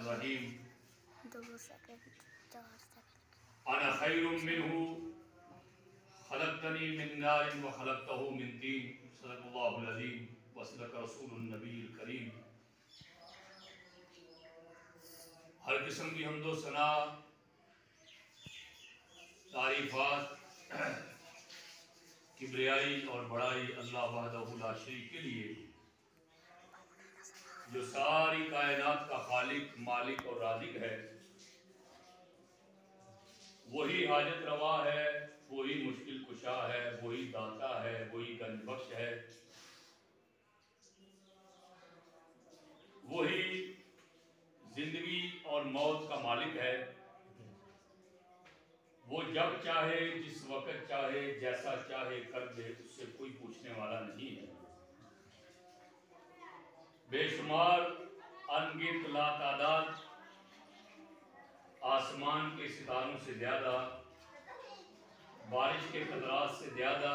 الرحیم انا خیر منہ خلقتنی من نار وخلقتہ من طین صدق اللہ العظیم وصدق رسول النبی الکریم۔ ہر قسم کی حمد و ثنا تعریفات کبریائی اور بڑائی اللہ وحدہ لا شریک کے لیے جو ساری کائنات کا خالق مالک اور رازق ہے، وہی حاجت روا ہے، وہی مشکل کشا ہے، وہی داتا ہے، وہی گنج بخش ہے، وہی زندگی اور موت کا مالک ہے۔ وہ جب چاہے جس وقت چاہے جیسا چاہے کر دے، اس سے کوئی پوچھنے والا نہیں ہے۔ بے شمار انگنت لا تعداد آسمان کے ستاروں سے زیادہ، بارش کے قطرات سے زیادہ،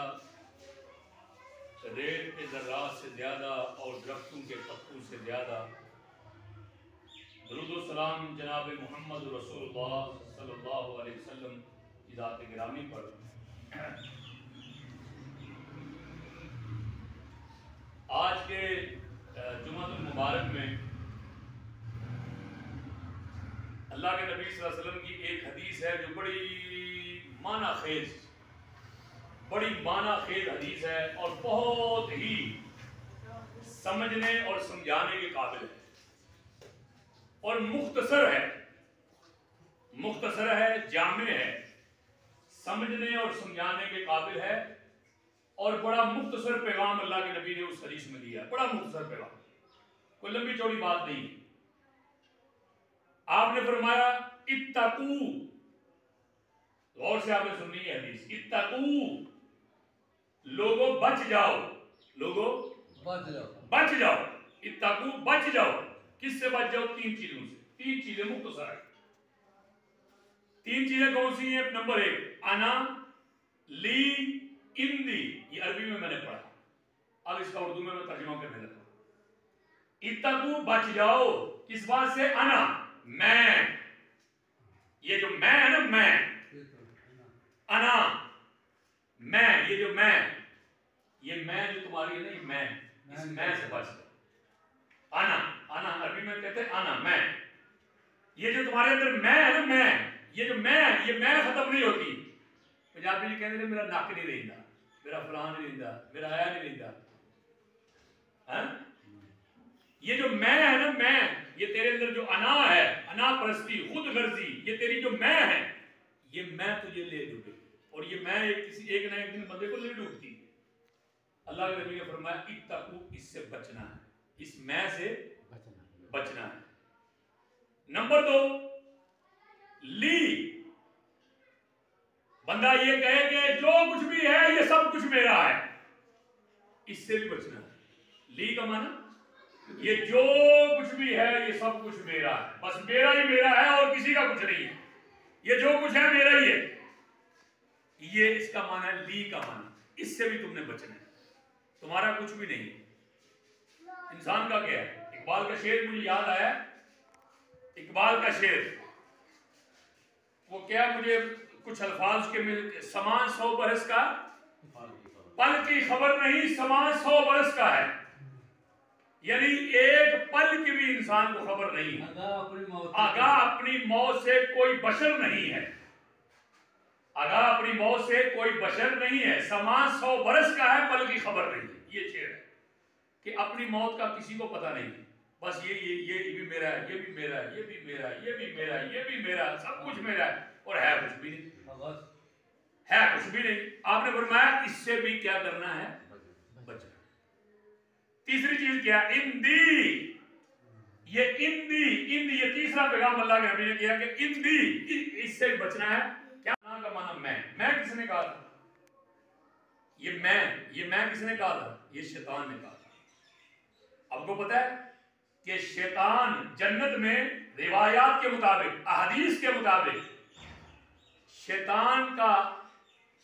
ریت کے ذرات سے زیادہ اور درختوں کے پتوں سے زیادہ درود و سلام جناب محمد رسول اللہ صلی اللہ علیہ وسلم کی ذات گرامی پر۔ آج کے جمعہ المبارک میں اللہ کے نبی صلی اللہ علیہ وسلم کی ایک حدیث ہے جو بڑی معنی خیز حدیث ہے اور بہت ہی سمجھنے اور سمجھانے کے قابل ہے اور مختصر ہے، جامع ہے، سمجھنے اور سمجھانے کے قابل ہے اور بڑا مختصر پیغام اللہ کے نبی نے اس حدیث میں دیا ہے۔ بڑا مختصر پیغام، کوئی لمبی چوڑی بات نہیں۔ آپ نے فرمایا اتقو، غور سے آپ نے سننی ہے حدیث، اتقو، لوگوں بچ جاؤ، لوگوں بچ جاؤ، اتقو بچ جاؤ۔ کس سے بچ جاؤ؟ تین چیزوں سے۔ تین چیزیں مختصر ہیں۔ تین چیزیں کون سی ہیں؟ نمبر ایک، انا، لی، اندی، یہ عربی میں نے پڑھا، اب اس کا اردو میں ترجمہ کرنے لگا۔ اتقو بچ جاؤ، کس بات سے؟ انا، میں، یہ جو میں ہے نا، میں، انا، میں، یہ جو میں، یہ میں جو تمہاری ہے نا، یہ میں، اس میں سے بچ جاؤ۔ انا عربی میں کہتے ہیں انا، میں، یہ جو تمہارے اندر میں ہے نا، میں، یہ جو میں ہے، یہ میں ختم نہیں ہوتی۔ پنجابی جی کہتے ہیں میرا نک نہیں رہندا، میرا فلان نہیں رہندا، میرا آیا نہیں رہندا، یہ جو میں ہے نا، میں، یہ تیرے اندر جو انا ہے، انا پرستی، خود غرضی، یہ تیری جو میں ہے، یہ میں تجھے لے ڈوبے، اور یہ میں کسی ایک نہ ایک دن بندے کو لے ڈوبتی۔ اللہ کے نبی نے فرمایا اتقو، اس سے بچنا ہے، اس میں سے بچنا ہے۔ نمبر دو، لی، بندہ یہ کہے کہ جو کچھ بھی ہے یہ سب کچھ میرا ہے، اس سے بھی بچنا ہے۔ لی کا معنی یہ جو کچھ بھی ہے یہ سب کچھ میرا ہے، بس میرا ہی میرا ہے اور کسی کا کچھ نہیں ہے، یہ جو کچھ ہے میرا ہی ہے، یہ اس کا معنی ہے لی کا معنی۔ اس سے بھی تم نے بچنا ہے، تمہارا کچھ بھی نہیں۔ انسان کا کیا ہے؟ اقبال کا شعر مجھے یاد آیا، اقبال کا شعر، وہ کیا، مجھے کچھ الفاظ کے سامان 100 برس کا پل کی خبر نہیں، سامان 100 برس کا ہے، یعنی ایک پل کی بھی انسان کو خبر نہیں ہے۔ آگاہ اپنی موت سے کوئی بشر نہیں ہے، آگاہ اپنی موت سے کوئی بشر نہیں ہے، سامان 100 برس کا ہے، پل کی خبر نہیں ہے۔ یہ شعر ہے کہ اپنی موت کا کسی کو پتہ نہیں، بس یہ بھی میرا ہے، یہ بھی میرا ہے، یہ بھی میرا ہے، یہ بھی میرا ہے، یہ بھی میرا ہے، سب کچھ میرا ہے، اور ہے کچھ بھی نہیں، ہے کچھ بھی نہیں۔ آپ نے فرمایا اس سے بھی کیا کرنا ہے؟ بچنا۔ تیسری چیز کیا؟ اندی، یہ اندی، یہ تیسرا پیغام اللہ کے نبی نے کیا کہ اندی، اس سے بچنا ہے۔ کیا کا معنی؟ میں کس نے کہا تھا؟ یہ میں کس نے کہا تھا؟ یہ شیطان نے کہا تھا۔ آپ کو پتہ ہے کہ شیطان جنت میں روایات کے مطابق، احادیث کے مطابق،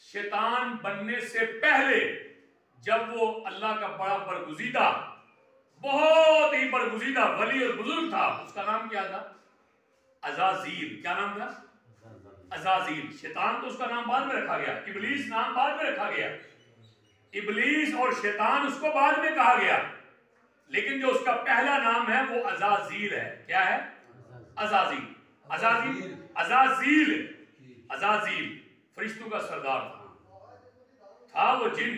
شیطان بننے سے پہلے جب وہ اللہ کا بڑا برگزیدہ، بہت ہی برگزیدہ ولی اور بزرگ تھا، اس کا نام کیا تھا؟ عزازیل. کیا نام تھا؟ عزازیل. شیطان تو اس کا نام بعد میں رکھا گیا, ابلیس نام بعد میں رکھا گیا. ابلیس اور شیطان اس کو بعد میں کہا گیا, لیکن جو اس کا پہلا نام ہے وہ عزازیل ہے. کیا ہے؟ عزازیل. عزازیل عزازیل عزازیل فرشتوں کا سردار تھا وہ جن.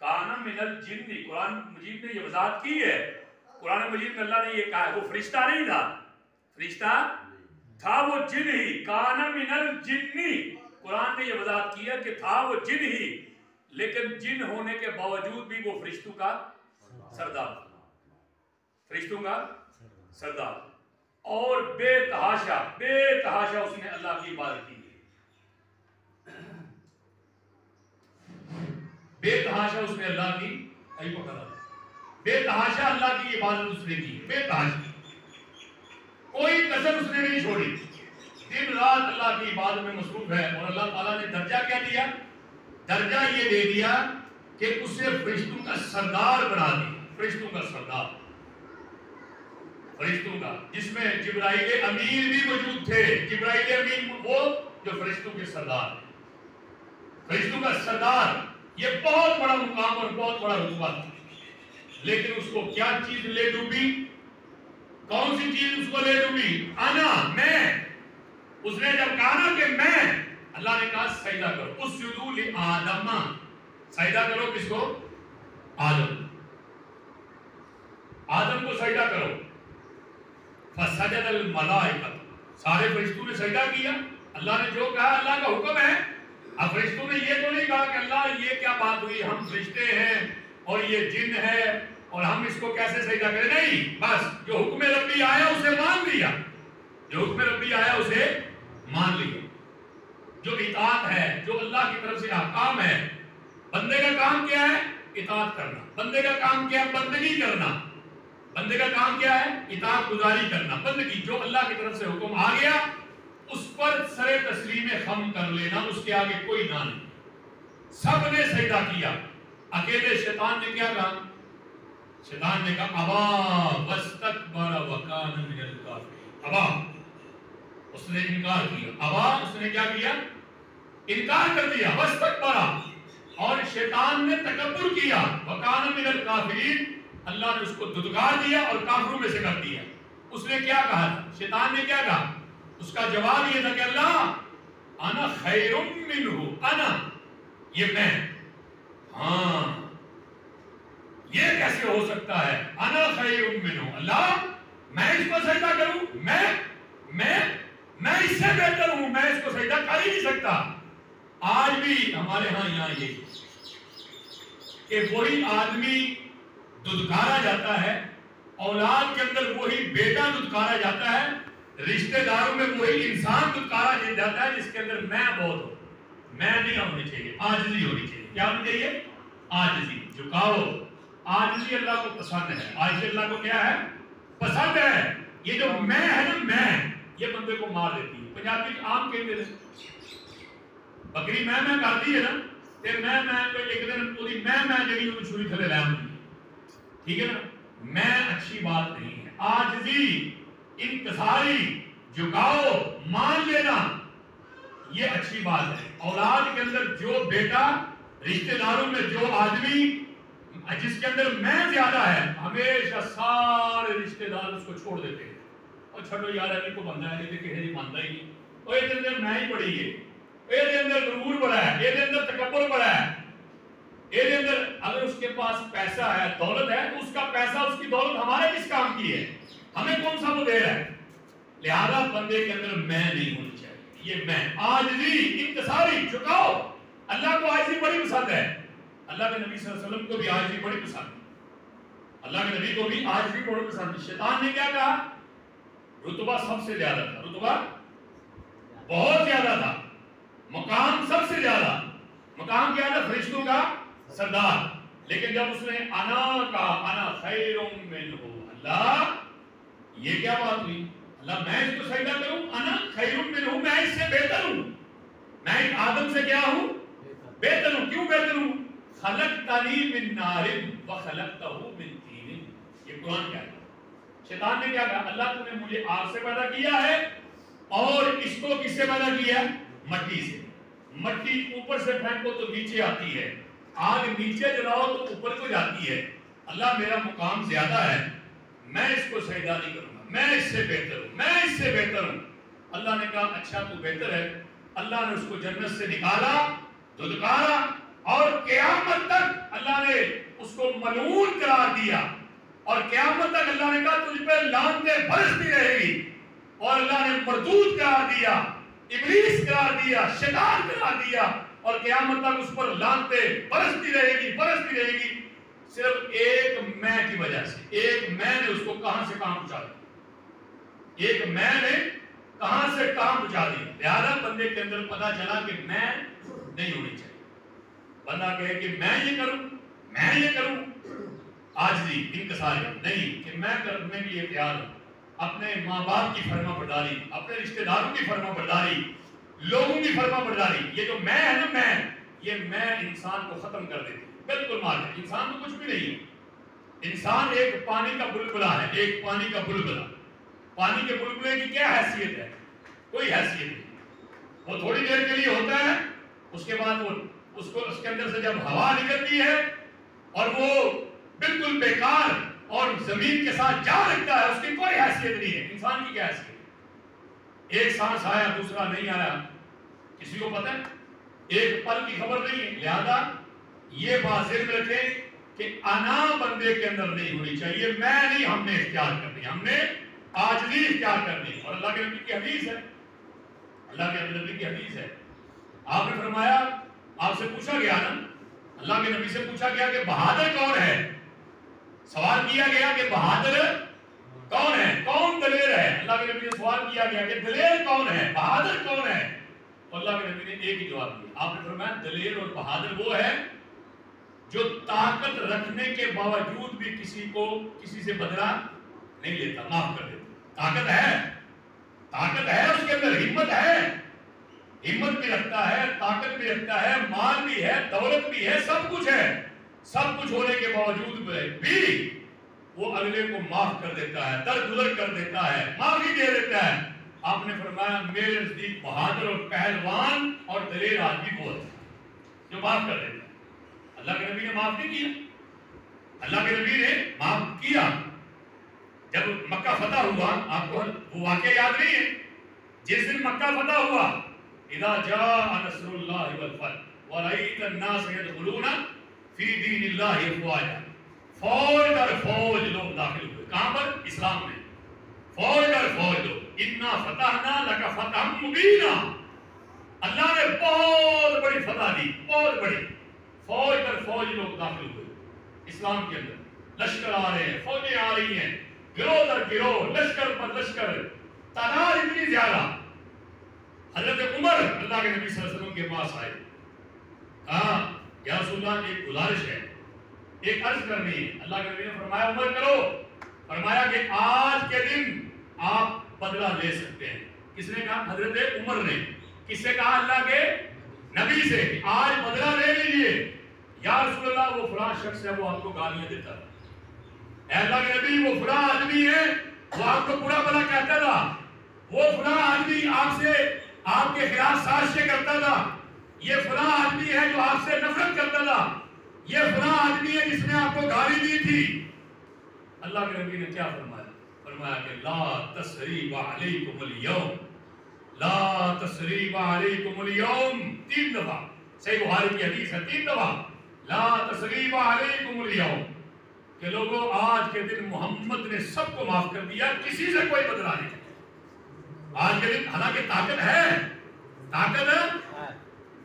کانا من الجن. قرآن مجید نے یہ وضاحت کی ہے. قرآن مجید میں اللہ نے یہ کہا ہے وہ فرشتہ نہیں تھا, فرشتہ تھا وہ جن ہی. کانا من الجن. قرآن نے یہ وضاحت کی ہے کہ تھا وہ جن ہی, لیکن جن ہونے کے باوجود بھی وہ فرشتوں کا سردار تھا, فرشتوں کا سردار. اور بے تحاشا اس نے اللہ کی عبادت کی. بے تحاشا اس نے اللہ کی بے تحاشا اللہ کی عبادت اس نے کی. بے تحاشا کوئی کسر اس نے نہیں چھوڑی. دن رات اللہ کی عبادت میں مصروف ہے. اور اللہ تعالیٰ نے درجہ کیا دیا؟ درجہ یہ دے دیا کہ اسے فرشتوں کا سردار بنا دیا. فرشتوں کا سردار, فرشتوں کا, جس میں جبرائیل امین بھی موجود تھے. جبرائیل امین وہ جو فرشتوں کے سردار, فرشتوں کا سردار. یہ بہت بڑا مقام اور بہت بڑا رتبہ تھا, لیکن اس کو کیا چیز لے ڈوبی؟ کون سی چیز اس کو لے ڈوبی؟ انا, میں. اس نے جب کہا نا کہ میں, اللہ نے کہا سجدہ کرو. اسجدوا لآدم. سجدہ کرو کس کو؟ آدم. آدم کو سجدہ کرو. فسجد الملائکہ. سارے فرشتوں نے سجدہ کیا. اللہ نے جو کہا اللہ کا حکم ہے. اب فرشتوں نے یہ تو نہیں کہا کہ اللہ یہ کیا بات ہوئی, ہم فرشتے ہیں اور یہ جن ہے اور ہم اس کو کیسے سجدہ کریں. نہیں, بس جو حکم ربی آیا اسے مان لیا. جو حکم ربی آیا اسے مان لیا. جو اطاعت ہے, جو اللہ کی طرف سے احکام ہے. بندے کا کام کیا ہے؟ اطاعت کرنا. بندے کا کام کیا ہے؟ بندگی کرنا. بندے کا کام کیا ہے؟ اطاعت گزاری کرنا, بندگی. جو اللہ کی طرف سے حکم آ گیا اس پر سر تسلیم خم کر لینا, اس کے آگے کوئی نہ نہیں. سب نے سجدہ کیا. اکیلے شیطان نے کیا کہا؟ شیطان نے کہا ابا واستکبر وکان من الکافرین. ابا, اس نے انکار کیا. ابا, اس نے کیا کیا؟ انکار کر دیا. واستکبر, اور شیطان نے تکبر کیا. وکان من الکافرین, اللہ نے اس کو دھتکار دیا اور کافروں میں سے کر دیا. اس نے کیا کہا؟ شیطان نے کیا کہا؟ اس کا جواب یہ تھا کہ اللہ انا خیر منہ. انا, یہ میں. ہاں, یہ کیسے ہو سکتا ہے؟ انا خیر منہ. اللہ میں اس کو سجدہ کروں؟ میں اس سے بہتر ہوں, میں اس کو سجدہ کر ہی نہیں سکتا. آج بھی ہمارے ہاں یہاں یہ کہ وہی آدمی دھتکارا جاتا ہے, اولاد کے اندر وہی بیٹا دھتکارا جاتا ہے, رشتہ داروں میں وہی انسان دھتکارا جاتا ہے جس کے اندر میں بہت ہو. میں نہیں ہونی چاہیے, عاجزی ہونی چاہیے. کیا ہونی چاہیے؟ عاجزی, جھکاؤ. عاجزی اللہ کو پسند ہے. عاجزی اللہ کو کیا ہے؟ پسند ہے. یہ جو میں ہے نا, میں, یہ بندے کو مار دیتی ہے. پنجابی عام کہتے ہیں بکری میں کرتی ہے نا, پھر میں کوئی ایک دن پوری میں جگی وہ چھری تھلے لے آؤں. ٹھیک ہے نا, میں اچھی بات نہیں ہے. عاجزی, انکساری, جھکاؤ, مان لینا, یہ اچھی بات ہے. اولاد کے اندر جو بیٹا, رشتہ داروں میں جو آدمی جس کے اندر میں زیادہ ہے, ہمیشہ سارے رشتہ دار اس کو چھوڑ دیتے ہیں. اور چھوڑو یار ابھی کو بندہ ہے, لیکن کسی مانتا ہی نہیں. اور یہ اندر میں ہی پڑی ہے, یہ اندر غرور بڑا ہے, یہ اندر تکبر بڑا ہے. یہ اندر اگر اس کے پاس پیسہ ہے, دولت ہے, تو اس کا پیسہ, اس کی دولت ہمارے کس کام کی ہے؟ ہمیں کون سا وہ دے رہا ہے؟ لہذا بندے کے اندر میں نہیں ہونی چاہیے. یہ میں, عاجزی, انکساری, جھکاؤ. اللہ کو عاجزی بڑی پسند ہے. اللہ کے نبی صلی اللہ علیہ وسلم کو بھی عاجزی بڑی پسند ہے. اللہ کے نبی کو بھی عاجزی بڑی پسند ہے. شیطان نے کیا کہا؟ رتبہ سب سے زیادہ تھا, رتبہ بہت زیادہ تھا, مقام سب سے زیادہ. مقام کیا تھا؟ فرشتوں کا سردار. لیکن جب اس نے انا کہا, انا خیر منہ, اللہ یہ کیا بات ہوئی؟ اللہ میں اس کو سجدہ کروں؟ انا خیر منہ, میں اس سے بہتر ہوں. میں آدم سے کیا ہوں؟ بہتر ہوں. کیوں بہتر ہوں؟ خلقتنی من نار وخلقتہ من طین. یہ قرآن کیا ہے؟ شیطان نے کیا کہا؟ اللہ تو نے مجھے آگ سے پیدا کیا ہے اور اس کو کس سے پیدا کیا؟ مٹی سے. مٹی اوپر سے پھینکو تو نیچے آتی ہے, آگ نیچے جلاؤ تو اوپر کو جاتی ہے. اللہ میرا مقام زیادہ ہے, میں اس کو سجدہ نہیں کروں گا, میں اس سے بہتر ہوں, میں اس سے بہتر ہوں. اللہ نے کہا اچھا تو بہتر ہے. اللہ نے اس کو جنت سے نکالا, دھتکارا, اور قیامت تک اللہ نے اس کو ملعون قرار دیا, اور قیامت تک اللہ نے کہا تجھ پہ لعنتیں برستی رہے گی, اور اللہ نے مردود قرار دیا, ابلیس قرار دیا, شیطان قرار دیا, اور قیامت تک اس پر لعنتیں برستی رہے گی, برستی رہے گی, صرف ایک میں کی وجہ سے. ایک میں نے اس کو کہاں سے کہاں پہنچا دیا, ایک میں نے کہاں سے کہاں پہنچا دی. لہذا بندے کے اندر پتا چلا کہ میں نہیں ہونی چاہیے. بندہ کہے کہ میں یہ کروں, میں یہ کروں, عاجزی, انکسار نہیں کہ میں کرنے کے لیے تیار ہوں. اپنے ماں باپ کی فرما برداری, اپنے رشتہ داروں کی فرما برداری, لوگوں کی فرما برداری, یہ جو میں ہے نا, میں انسان کو ختم کر دیتی, بالکل مار دے. انسان تو کچھ بھی نہیں ہے. انسان ایک پانی کا بلبلا ہے, ایک پانی کا بلبلا. پانی کے بلبلے کی کیا حیثیت ہے؟ کوئی حیثیت نہیں. وہ تھوڑی دیر کے لیے ہوتا ہے, اس کے بعد وہ اس کے اندر سے جب ہوا نکلتی ہے اور وہ بالکل بیکار اور زمین کے ساتھ جا لگتا ہے, اس کی کوئی حیثیت نہیں ہے. انسان کی کیا حیثیت ہے؟ ایک سانس آیا, دوسرا نہیں آیا, کسی کو پتہ ہے؟ ایک پل کی خبر نہیں ہے. لہذا یہ بات ذہن میں رکھیں کہ انا بندے کے اندر نہیں ہونی چاہیے. میں نہیں, ہم نے اختیار کرنی, ہم نے عاجزی اختیار کرنی. اور اللہ کے نبی کی حدیث ہے, اللہ کے نبی کی حدیث ہے, آپ نے فرمایا, آپ سے پوچھا گیا نا, اللہ کے نبی سے پوچھا گیا کہ بہادر کون ہے. سوال کیا گیا کہ بہادر کون ہے, کون دلیر ہے. اللہ کے نبی سے سوال کیا گیا کہ دلیر کون ہے, بہادر کون ہے. تو اللہ کے نبی نے ایک ہی جواب دیا. آپ نے فرمایا دلیر اور بہادر وہ ہے جو طاقت رکھنے کے باوجود بھی کسی سے بدلہ نہیں لیتا, معاف کر دیتا. طاقت ہے, طاقت ہے اس کے اندر, ہمت ہے, ہمت بھی رکھتا ہے, طاقت بھی رکھتا ہے, مال بھی ہے, دولت بھی ہے, سب کچھ ہے. سب کچھ ہونے کے باوجود بھی وہ اگلے کو معاف کر دیتا ہے, درگزر کر دیتا ہے, معافی دے دیتا ہے. آپ نے فرمایا میرے نزدیک بہادر اور پہلوان اور دلیر آدمی وہ ہے جو معاف کر دیتا ہے. اللہ کے نبی نے معاف نہیں کیا, اللہ کے نبی نے معاف کیا. جب مکہ فتح ہوا, آپ کو وہ واقعہ یاد نہیں ہے, جس دن مکہ فتح ہوا, اذا جاء نصر اللہ والفتح ورأیت الناس يدخلون فی دین اللہ افواجا, فوج در فوج لوگ داخل ہوئے. کہاں پر؟ اسلام میں. فوج در فوج لوگ. انا فتحنا لک فتحا مبینا, اللہ نے بہت بڑی فتح دی, بہت بڑی. فوج در فوج لوگ داخل ہوئے اسلام کے اندر. لشکر آ رہے ہیں, فوجیں آ رہی ہیں, گروہ در گروہ, لشکر پر لشکر, تعداد اتنی زیادہ. حضرت عمر اللہ کے نبی صلی اللہ علیہ وسلم کے پاس آئے, کہا یا رسول اللہ ایک گزارش ہے, ایک عرض کرنی ہے. اللہ کے نبی نے فرمایا عمر کرو. فرمایا کہ آج کے دن آپ بدلہ لے سکتے ہیں. کس نے کہا؟ حضرت عمر نے. کس سے کہا؟ اللہ کے نبی سے. آج بدلہ لے لیجئے. یا رسول اللہ وہ فلاں شخص ہے, وہ آپ کو گالیاں دیتا تھا. اے اللہ کے نبی وہ فلاں آدمی ہے, وہ آپ کو برا بھلا کہتا تھا, وہ فلاں آدمی آپ سے, آپ کے خلاف سازشیں کرتا تھا, یہ فلاں آدمی ہے جو آپ سے نفرت کرتا تھا, یہ فلاں آدمی ہے جس نے آپ کو گالی دی تھی. اللہ کے نبی نے کیا فرمایا؟ فرمایا کہ لا تثریب علیکم اليوم, لا تثریب علیکم اليوم. 3 دفعہ صحیح بخاری کی حدیث ہے, 3 دفعہ لا تثریب علیکم اليوم, کہ لوگوں آج کے دن محمد نے سب کو معاف کر دیا, کسی سے کوئی بدلہ نہیں. آج کے دن حالانکہ طاقت ہے, طاقت ہے.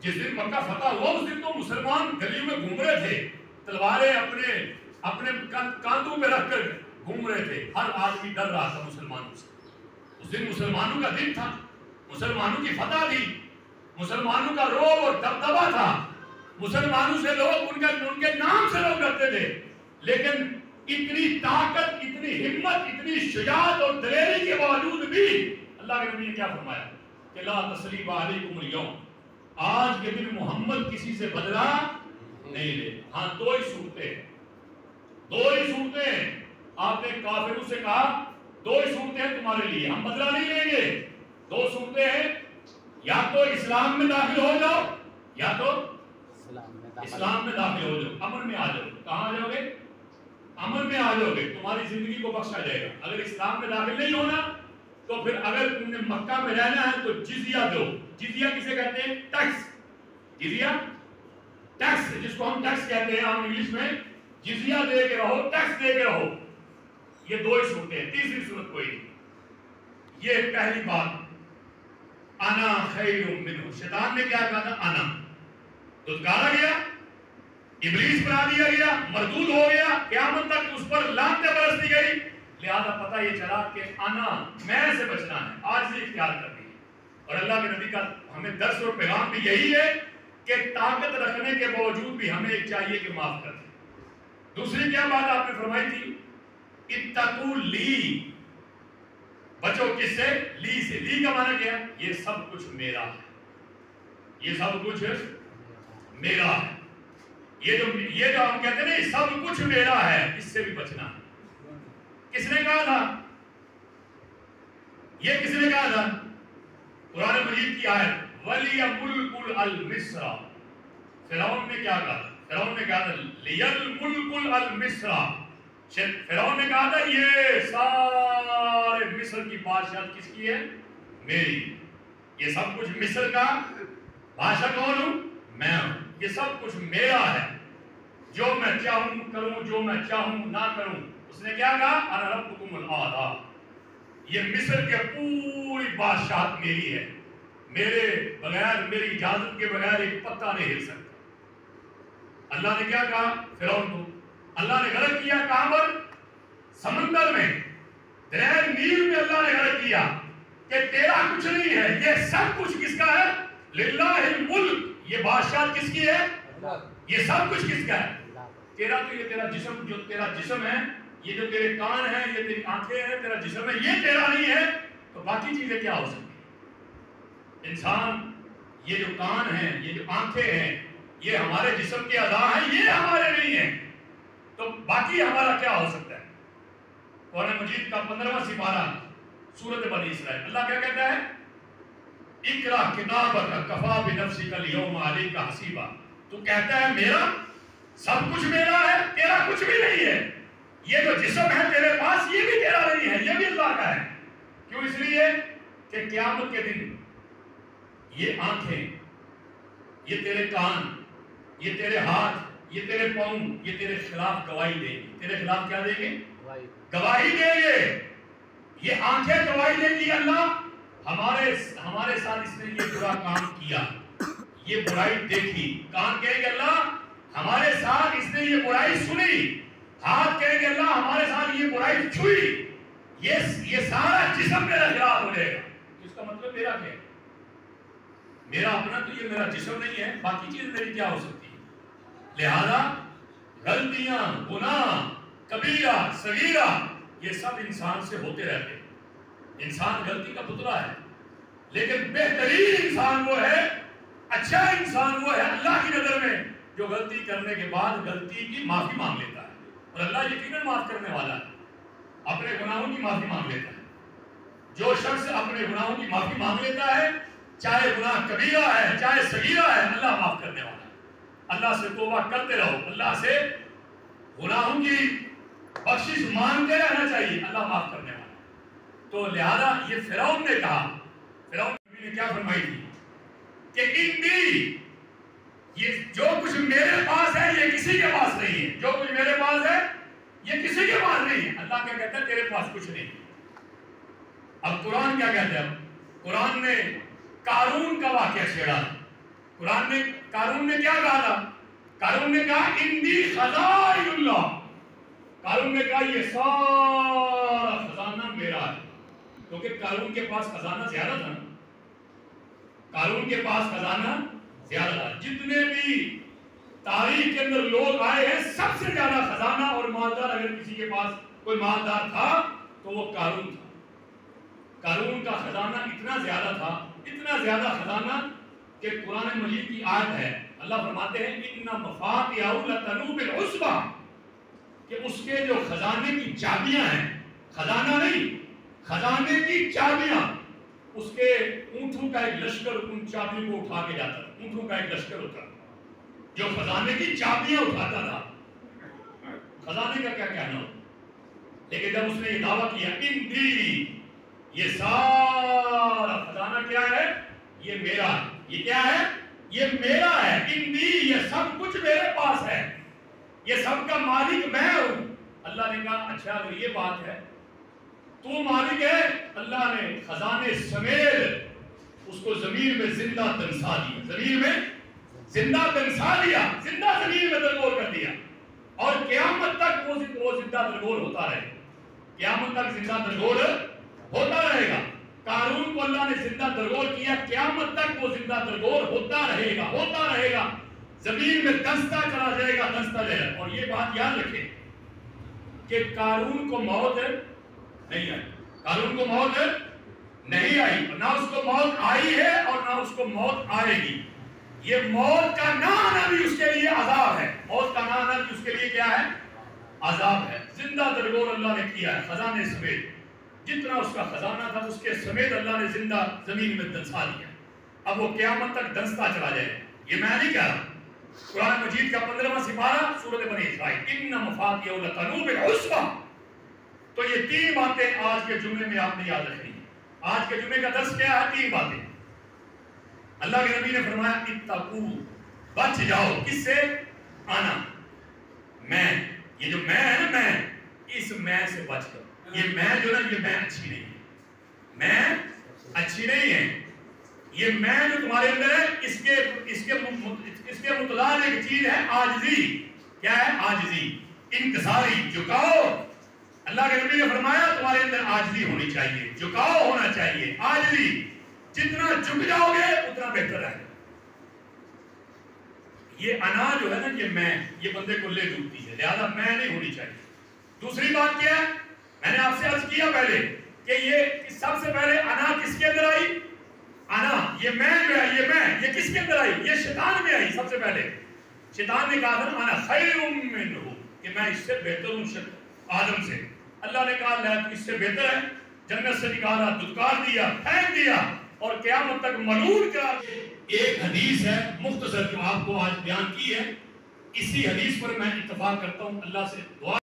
جس دن مکہ فتح ہوا اس دن تو مسلمان گلیوں میں گھوم رہے تھے, تلواریں اپنے کاندھوں پہ رکھ کر گھوم رہے تھے. ہر آدمی ڈر رہا تھا مسلمانوں سے. اس دن مسلمانوں کا دن تھا, مسلمانوں کی فتح تھی, مسلمانوں کا روب اور دبدبا تھا. مسلمانوں سے لوگ ان کے نام سے لوگ ڈرتے تھے. لیکن اتنی طاقت, اتنی ہمت, اتنی شجاعت اور دلیری کے باوجود بھی اللہ کے نبی نے کیا فرمایا کہ لا تثریب علیکم اليوم, آج کے دن محمد کسی سے بدلہ نہیں لے. ہاں 2 ہی صورتیں, 2 ہی صورتیں. آپ نے کافروں سے کہا 2 ہی صورتیں ہیں تمہارے لیے, ہم بدلہ نہیں لیں گے. دو صورتیں ہیں، یا تو اسلام میں داخل ہو جاؤ یا تو اسلام میں داخل ہو جاؤ، امن میں آ جاؤ۔ کہاں آ جاؤ گے؟ امن میں آ جاؤ گے، تمہاری زندگی کو بخشا جائے گا۔ اگر اسلام میں داخل نہیں ہونا تو پھر اگر تم نے مکہ میں رہنا ہے تو جزیہ دو۔ جزیہ کسے کہتے ہیں؟ ٹیکس۔ جزیہ ٹیکس، جس کو ہم ٹیکس کہتے ہیں عام انگلش میں، جزیہ دے کے رہو، ٹیکس دے کے رہو۔ یہ دو ہی صورتیں ہیں، تیسری صورت کوئی نہیں۔ یہ پہلی بات، انا خیر منہ، شیطان نے کیا کہا تھا؟ انا، دھتکارا گیا، ابلیس بنا دیا گیا، مردود ہو گیا، قیامت تک اس پر لعنتیں برس دی گئی۔ لہذا پتہ یہ چلا کہ انا، میں سے بچنا ہے، آج سے اختیار کرنی ہے۔ اور اللہ کے نبی کا ہمیں درس اور پیغام بھی یہی ہے کہ طاقت رکھنے کے باوجود بھی ہمیں چاہیے کہ معاف کر دیں۔ دوسری کیا بات آپ نے فرمائی تھی؟ اتقوا لی، بچو کس سے؟ لی سے۔ لی کا معنی کیا ہے؟ یہ سب کچھ میرا ہے، یہ سب کچھ میرا ہے۔ یہ جو ہم کہتے ہیں نا یہ سب کچھ میرا ہے، اس سے بھی بچنا ہے۔ کس نے کہا تھا یہ؟ کس نے کہا تھا؟ قرآن مجید کی آیت، وَلِيَ مُلْكُ الْمِصْرَ۔ فرعون نے کیا کہا؟ فرعون نے کہا تھا لِيَلْمُلْكُ الْمِصْرَ۔ فرعون نے کہا تھا یہ سارے مصر کی بادشاہت کس کی ہے؟ میری۔ یہ سب کچھ مصر کا بادشاہ کون ہوں؟ میں ہوں۔ یہ سب کچھ میرا ہے، جو میں چاہوں کروں، جو میں چاہوں نہ کروں۔ اس نے کیا کہا؟ انا ربکم الاعلی، یہ مصر کے پوری بادشاہت میری ہے، میرے بغیر، میری اجازت کے بغیر ایک پتا نہیں ہل سکتا۔ اللہ نے کیا کہا فرعون کو؟ اللہ نے غرق کیا کہاں پر؟ سمندر میں، دریائے نیل میں اللہ نے غرق کیا کہ تیرا کچھ نہیں ہے، یہ سب کچھ کس کا ہے؟ للہ الملک، یہ بادشاہت کس کی ہے؟ یہ سب کچھ کس کا ہے؟ تیرا تو یہ تیرا جسم، جو تیرا جسم ہے، یہ جو تیرے کان ہیں، یہ تیری آنکھیں ہیں، تیرا جسم ہے، یہ تیرا نہیں ہے تو باقی چیزیں کیا ہو سکتی ہیں؟ انسان، یہ جو کان ہیں، یہ جو آنکھیں ہیں، یہ ہمارے جسم کے اعضاء ہیں، یہ ہمارے نہیں ہیں تو باقی ہمارا کیا ہو سکتا ہے؟ قرآن مجید کا 15واں سپارہ سورۃ بنی اسرائیل، اللہ کیا کہتا ہے؟ اقرا کتابک کفا بنفسک اليوم علیک حسیبا۔ تو کہتا ہے میرا سب کچھ میرا ہے، تیرا کچھ بھی نہیں ہے۔ یہ جو جسم ہے تیرے پاس، یہ بھی تیرا نہیں ہے، یہ بھی اللہ کا ہے۔ کیوں؟ اس لیے کہ قیامت کے دن یہ آنکھیں، یہ تیرے کان، یہ تیرے ہاتھ، یہ تیرے پاؤں، یہ تیرے خلاف گواہی دیں گے۔ تیرے خلاف کیا دیں گے؟ گواہی دیں گے۔ یہ آنکھیں گواہی دیں گی اللہ ہمارے ساتھ اس نے یہ برا کام کیا، یہ برائی دیکھی۔ کان کہیں گے اللہ ہمارے ساتھ اس نے یہ برائی سنی۔ ہاتھ کہیں گے اللہ ہمارے ساتھ یہ برائی چھوئی۔ یہ سارا جسم میرا خلاف ہو جائے گا۔ اس کا مطلب میرا کیا ہے؟ میرا اپنا تو یہ میرا جسم نہیں ہے، باقی چیز میری کیا ہو سکتی ہے؟ لہذا غلطیاں، گناہ، کبیرہ، صغیرہ، یہ سب انسان سے ہوتے رہتے ہیں۔ انسان غلطی کا پتلا ہے، لیکن بہترین انسان وہ ہے، اچھا انسان وہ ہے اللہ کی نظر میں جو غلطی کرنے کے بعد غلطی کی معافی مانگ لیتا ہے۔ اور اللہ یقیناً معاف کرنے والا ہے، اپنے گناہوں کی معافی مانگ لیتا ہے۔ جو شخص اپنے گناہوں کی معافی مانگ لیتا ہے، چاہے گناہ کبیرہ ہے چاہے صغیرہ ہے، اللہ معاف کرنے والا ہے۔ اللہ سے توبہ کرتے رہو، اللہ سے گناہوں کی بخشش مانگتے رہنا چاہیے، اللہ معاف کرنے والا ہے۔ تو لہذا یہ فرعون نے کہا، فرعون نے کیا فرمائی تھی کہ انی، یہ جو کچھ میرے پاس ہے یہ کسی کے پاس نہیں ہے، جو کچھ میرے پاس ہے یہ کسی کے پاس نہیں ہے۔ اللہ کیا کہتا ہے؟ تیرے پاس کچھ نہیں۔ اب قرآن کیا کہتا ہے؟ قرآن نے قارون کا واقعہ چھیڑا۔ قارون نے کیا کہا تھا؟ قارون نے کہا اندی خزائن اللہ، قارون نے کہا یہ سارا خزانہ میرا ہے، کیونکہ قارون کے پاس خزانہ زیادہ تھا نا، قارون کے پاس خزانہ زیادہ تھا۔ جتنے بھی تاریخ کے اندر لوگ آئے ہیں، سب سے زیادہ خزانہ اور مالدار اگر کسی کے پاس کوئی مالدار تھا تو وہ قارون تھا۔ قارون کا خزانہ اتنا زیادہ تھا، اتنا زیادہ خزانہ کہ قرآن مجید کی آیت ہے، اللہ فرماتے ہیں اِنَّ مَفَاتِحَهُ لَتَنُوءُ بِالْعُصْبَةِ، کہ اس کے جو خزانے کی چابیاں ہیں، خزانہ نہیں، خزانے کی چابیاں اس کے اونٹوں کا ایک لشکر ان چابیوں کو اٹھا کے جاتا تھا. اونٹوں کا ایک لشکر ہوتا جو خزانے کی چابیاں اٹھاتا تھا. خزانے کا کیا کہنا ہو, لیکن جب اس نے یہ دعویٰ کیا اندی, یہ سارا خزانہ کیا ہے, یہ میرا ہے. یہ کیا ہے, یہ میرا ہے. اندی, یہ سب کچھ میرے پاس ہے, یہ سب کا مالک میں ہوں. اللہ نے کہا اچھا اگر یہ بات ہے تو مالک ہے. اللہ نے خزانے سمیت اس کو زمین میں زندہ دنسا دیا. زمین میں زندہ دنسا دیا, زندہ زمین میں درگور کر دیا, اور قیامت تک وہ زندہ درگور ہوتا رہے. قیامت تک زندہ درگور ہوتا رہے گا. قارون کو اللہ نے زندہ درگور کیا, قیامت تک وہ زندہ درگور ہوتا رہے گا, ہوتا رہے گا. زمین میں دنستا چلا جائے گا, دنستا جائے گا. اور یہ بات یاد رکھیں کہ قارون کو موت نہیں آئی. قارون کو موت نہیں آئی, نہ اس کو موت آئی ہے اور نہ اس کو موت آئے گی. یہ موت کا نہ آنا بھی اس کے لیے عذاب ہے. موت کا نہ آنا بھی اس کے لیے کیا ہے, عذاب ہے. زندہ درگور اللہ نے کیا ہے خزانے سمیت. جتنا اس کا خزانہ تھا اس کے سمیت اللہ نے زندہ زمین میں دنسا دیا. اب وہ قیامت تک دنستا چلا جائے. یہ میں نہیں کہہ رہا, قرآن مجید کا 15واں سپارہ سورۃ بنی اسرائیل, ان مفاتیح لتنوء بالعصبہ. تو یہ 3 باتیں آج کے جمعے میں آپ نے یاد رکھنی. آج کے جمعے کا درس کیا ہے, 3 باتیں. اللہ کے نبی نے فرمایا اتقو, بچ جاؤ. کس سے, آنا, میں. یہ جو میں ہے نا, میں, اس میں سے بچ کر. یہ میں جو نا, یہ میں اچھی نہیں ہے, میں اچھی نہیں ہے. یہ میں جو تمہارے اندر ہے, اس کے متضاد ایک چیز ہے عاجزی. کیا ہے, عاجزی, انکساری, جھکاؤ. اللہ کے نبی نے فرمایا تمہارے اندر عاجزی ہونی چاہیے, جھکاؤ ہونا چاہیے, عاجزی. جتنا جھک جاؤ گے اتنا بہتر ہے. یہ انا جو ہے نا, یہ میں, یہ بندے کو لے ڈوبتی ہے, لہذا میں نہیں ہونی چاہیے. دوسری بات کیا ہے, میں نے آپ سے عرض کیا پہلے کہ یہ سب سے پہلے انا کس کے اندر آئی, انا, یہ میں جو ہے, یہ میں, یہ کس کے اندر آئی, یہ شیطان میں آئی. سب سے پہلے شیطان نے کہا تھا انا خیر منہ, کہ میں اس سے بہتر ہوں آدم سے. اللہ نے کہا لا, تو اس سے بہتر ہے. جنت سے نکالا, دھتکار دیا, پھینک دیا, اور قیامت تک ملعون قرار دیا. ایک حدیث ہے مختصر جو آپ کو آج بیان کی ہے, اسی حدیث پر میں اتفاق کرتا ہوں. اللہ سے دعا